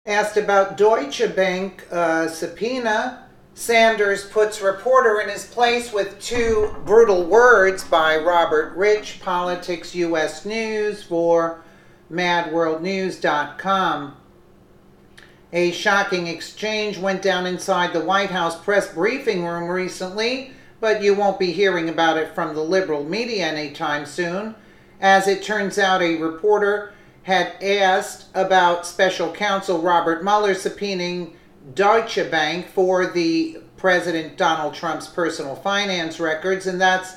Asked about Deutsche Bank subpoena, Sanders puts reporter in his place with two brutal words by Robert Rich, Politics US News for MadWorldNews.com. A shocking exchange went down inside the White House press briefing room recently, but you won't be hearing about it from the liberal media anytime soon. As it turns out, a reporter had asked about special counsel Robert Mueller subpoenaing Deutsche Bank for the President Donald Trump's personal finance records, and that's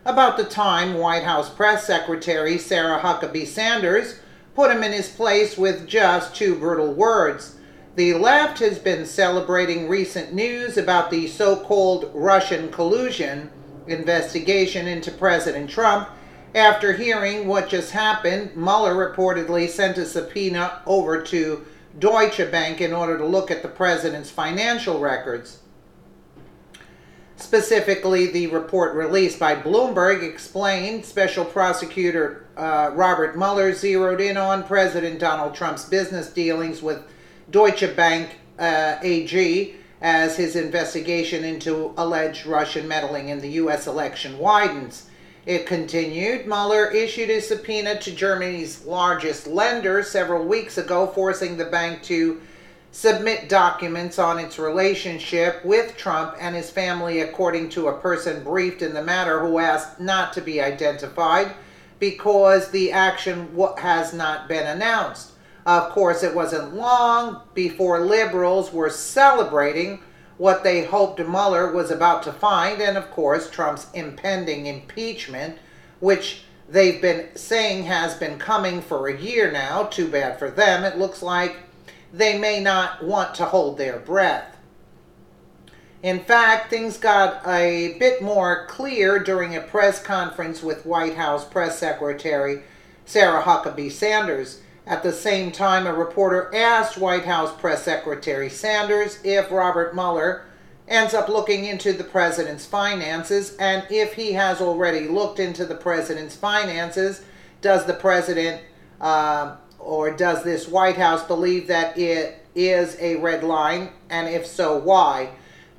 about the time White House Press Secretary Sarah Huckabee Sanders put him in his place with just two brutal words. The left has been celebrating recent news about the so-called Russian collusion investigation into President Trump. After hearing what just happened, Mueller reportedly sent a subpoena over to Deutsche Bank in order to look at the president's financial records. Specifically, the report released by Bloomberg explained Special Prosecutor Robert Mueller zeroed in on President Donald Trump's business dealings with Deutsche Bank AG as his investigation into alleged Russian meddling in the U.S. election widens. It continued, Mueller issued a subpoena to Germany's largest lender several weeks ago, forcing the bank to submit documents on its relationship with Trump and his family, according to a person briefed in the matter who asked not to be identified because the action has not been announced. Of course, it wasn't long before liberals were celebrating what they hoped Mueller was about to find, and of course Trump's impending impeachment, which they've been saying has been coming for a year now. Too bad for them. It looks like they may not want to hold their breath. In fact, things got a bit more clear during a press conference with White House Press Secretary Sarah Huckabee Sanders. At the same time, a reporter asked White House Press Secretary Sanders if Robert Mueller ends up looking into the president's finances, and if he has already looked into the president's finances, does the president or does this White House believe that it is a red line, and if so, why?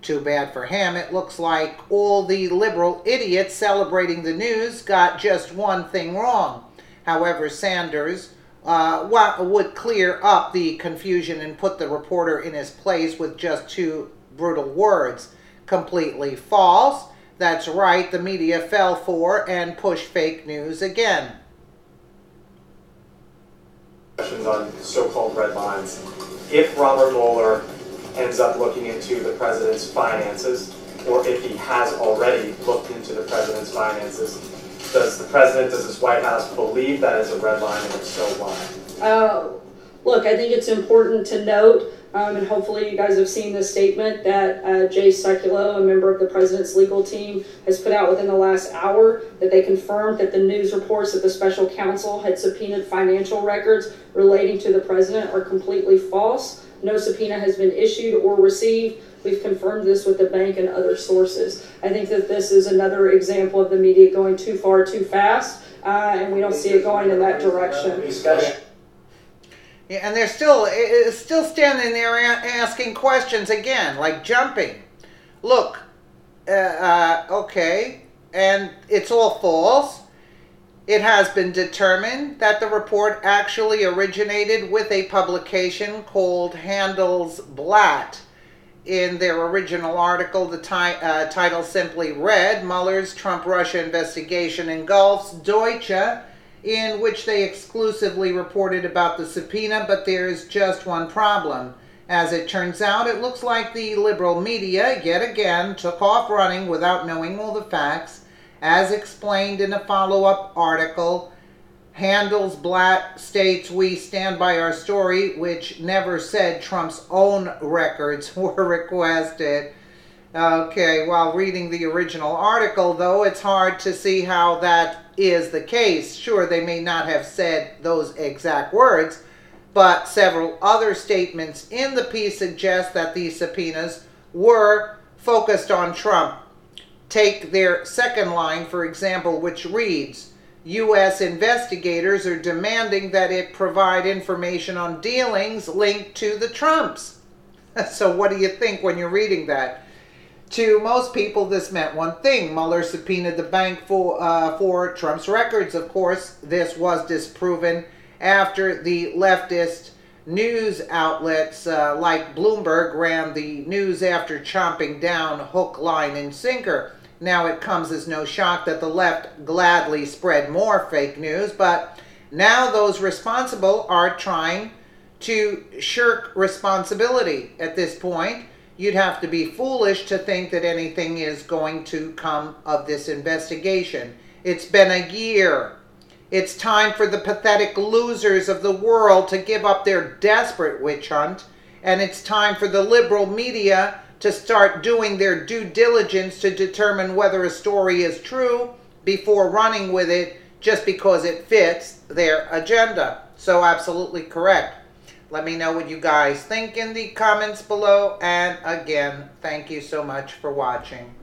Too bad for him. It looks like all the liberal idiots celebrating the news got just one thing wrong. However, Sanders would clear up the confusion and put the reporter in his place with just two brutal words. Completely false. That's right, the media fell for and pushed fake news again. Questions on so-called red lines. If Robert Mueller ends up looking into the president's finances, or if he has already looked into the president's finances, does this White House believe that is a red line, and if so, why? Look, I think it's important to note, and hopefully you guys have seen this statement that Jay Sekulow, a member of the president's legal team, has put out within the last hour, that they confirmed that the news reports that the special counsel had subpoenaed financial records relating to the president are completely false. No subpoena has been issued or received. We've confirmed this with the bank and other sources. I think that this is another example of the media going too far too fast, and we don't see it going in that direction. Yeah, and they're still standing there asking questions again, like jumping. Look, okay, and it's all false. It has been determined that the report actually originated with a publication called Handelsblatt. In their original article, the title simply read, Mueller's Trump-Russia investigation engulfs Deutsche, in which they exclusively reported about the subpoena, but there's just one problem. As it turns out, it looks like the liberal media, yet again, took off running without knowing all the facts. As explained in a follow-up article, Handelsblatt states, we stand by our story, which never said Trump's own records were requested. Okay, while reading the original article, though, it's hard to see how that is the case. Sure, they may not have said those exact words, but several other statements in the piece suggest that these subpoenas were focused on Trump. Take their second line, for example, which reads, U.S. investigators are demanding that it provide information on dealings linked to the Trumps. So what do you think when you're reading that? To most people, this meant one thing. Mueller subpoenaed the bank for Trump's records. Of course, this was disproven after the leftist news outlets like Bloomberg ran the news after chomping down hook, line, and sinker. Now it comes as no shock that the left gladly spread more fake news, but now those responsible are trying to shirk responsibility. At this point, you'd have to be foolish to think that anything is going to come of this investigation. It's been a year. It's time for the pathetic losers of the world to give up their desperate witch hunt, and it's time for the liberal media to start doing their due diligence to determine whether a story is true before running with it just because it fits their agenda. So absolutely correct. Let me know what you guys think in the comments below, and again, thank you so much for watching.